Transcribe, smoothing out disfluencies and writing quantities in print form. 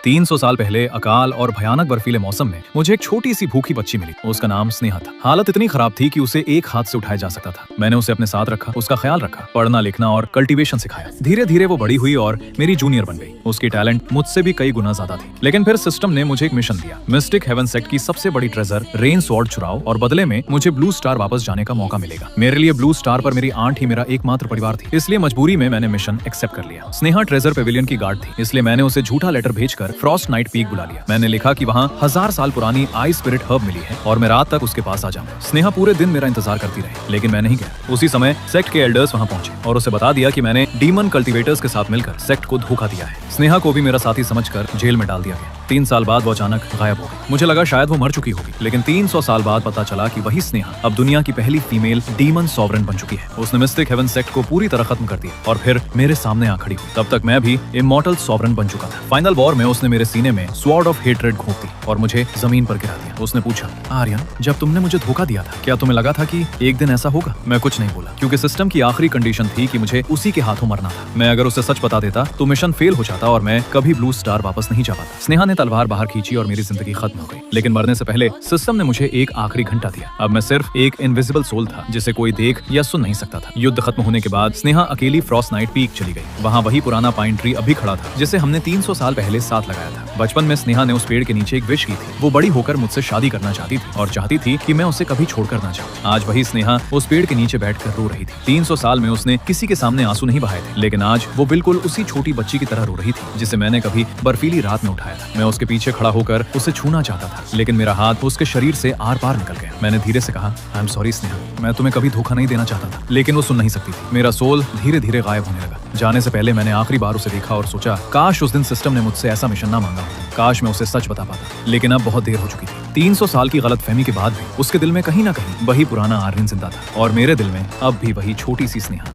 300 साल पहले अकाल और भयानक बर्फीले मौसम में मुझे एक छोटी सी भूखी बच्ची मिली। उसका नाम स्नेहा था। हालत इतनी खराब थी कि उसे एक हाथ से उठाया जा सकता था। मैंने उसे अपने साथ रखा, उसका ख्याल रखा, पढ़ना लिखना और कल्टीवेशन सिखाया। धीरे धीरे वो बड़ी हुई और मेरी जूनियर बन गई। उसकी टैलेंट मुझसे भी कई गुना ज्यादा थी। लेकिन फिर सिस्टम ने मुझे एक मिशन दिया। मिस्टिक हेवन सेक्ट की सबसे बड़ी ट्रेजर रेन स्वॉर्ड चुराओ और बदले में मुझे ब्लू स्टार वापस जाने का मौका मिलेगा। मेरे लिए ब्लू स्टार पर मेरी आंट ही मेरा एकमात्र परिवार थी, इसलिए मजबूरी में मैंने मिशन एक्सेप्ट कर लिया। स्नेहा ट्रेजर पेविलियन की गार्ड थी, इसलिए मैंने उसे झूठा लेटर भेजकर फ्रॉस्ट नाइट पीक बुला लिया। मैंने लिखा कि वहाँ 1000 साल पुरानी आई स्पिरिट हर्ब मिली है और मैं रात तक उसके पास आ जाऊँ। स्नेहा पूरे दिन मेरा इंतजार करती रही, लेकिन मैं नहीं गया। उसी समय सेक्ट के एल्डर्स वहाँ पहुंचे और उसे बता दिया कि मैंने डीमन कल्टीवेटर्स के साथ मिलकर सेक्ट को धोखा दिया है। स्नेहा को भी मेरा साथी समझकर जेल में डाल दिया गया। 3 साल बाद वो अचानक गायब हो गई। मुझे लगा शायद वो मर चुकी होगी, लेकिन 300 साल बाद पता चला कि वही स्नेहा अब दुनिया की पहली फीमेल डीमन सॉवरेन बन चुकी है। उसने मिस्टिक हेवन सेक्ट को पूरी तरह खत्म कर दिया और फिर मेरे सामने आ खड़ी हुई। तब तक मैं भी इमॉर्टल सॉवरेन बन चुका था। फाइनल वॉर में उसने मेरे सीने में स्वॉर्ड ऑफ हेट्रेड घोंप दी और मुझे जमीन पर गिरा दिया। उसने पूछा, आर्यन, जब तुमने मुझे धोखा दिया था, क्या तुम्हें लगा था कि एक दिन ऐसा होगा? मैं कुछ नहीं बोला, क्योंकि सिस्टम की आखिरी कंडीशन थी कि मुझे उसी के हाथों मरना था। मैं अगर उसे सच बता देता तो मिशन फेल हो जाता और मैं कभी ब्लू स्टार वापस नहीं जा पाता। स्नेहा ने तलवार बाहर खींची और मेरी जिंदगी खत्म हो गई। लेकिन मरने से पहले सिस्टम ने मुझे एक आखिरी घंटा दिया। अब मैं सिर्फ एक इनविजिबल सोल था जिसे कोई देख या सुन नहीं सकता था। युद्ध खत्म होने के बाद स्नेहा अकेली फ्रॉस्ट नाइट पीक चली गई। वहाँ वही पुराना पाइन ट्री अभी खड़ा था जिसे हमने 300 साल पहले साथ लगाया था। बचपन में स्नेहा ने उस पेड़ के नीचे एक विश की थी। वो बड़ी होकर मुझसे शादी करना चाहती थी और चाहती थी कि मैं उसे कभी छोड़कर ना जाऊं। आज वही स्नेहा उस पेड़ के नीचे बैठकर रो रही थी। 300 साल में उसने किसी के सामने आंसू नहीं बहाए थे, लेकिन आज वो बिल्कुल उसी छोटी बच्ची की तरह रो रही थी जिसे मैंने कभी बर्फीली रात में उठाया था। मैं उसके पीछे खड़ा होकर उसे छूना चाहता था, लेकिन मेरा हाथ उसके शरीर से आर पार निकल गया। मैंने धीरे से कहा, आई एम सॉरी स्नेहा, मैं तुम्हें कभी धोखा नहीं देना चाहता था। लेकिन वो सुन नहीं सकती थी। मेरा सोल धीरे धीरे गायब होने लगा। जाने से पहले मैंने आखिरी बार उसे देखा और सोचा, काश उस दिन सिस्टम ने मुझसे ऐसा मिशन ना मांगा होता। काश मैं उसे सच बता पाता, लेकिन अब बहुत देर हो चुकी थी। 300 साल की गलतफहमी के बाद भी उसके दिल में कहीं ना कहीं वही पुराना आर्यन जिंदा था और मेरे दिल में अब भी वही छोटी सी स्नेहा।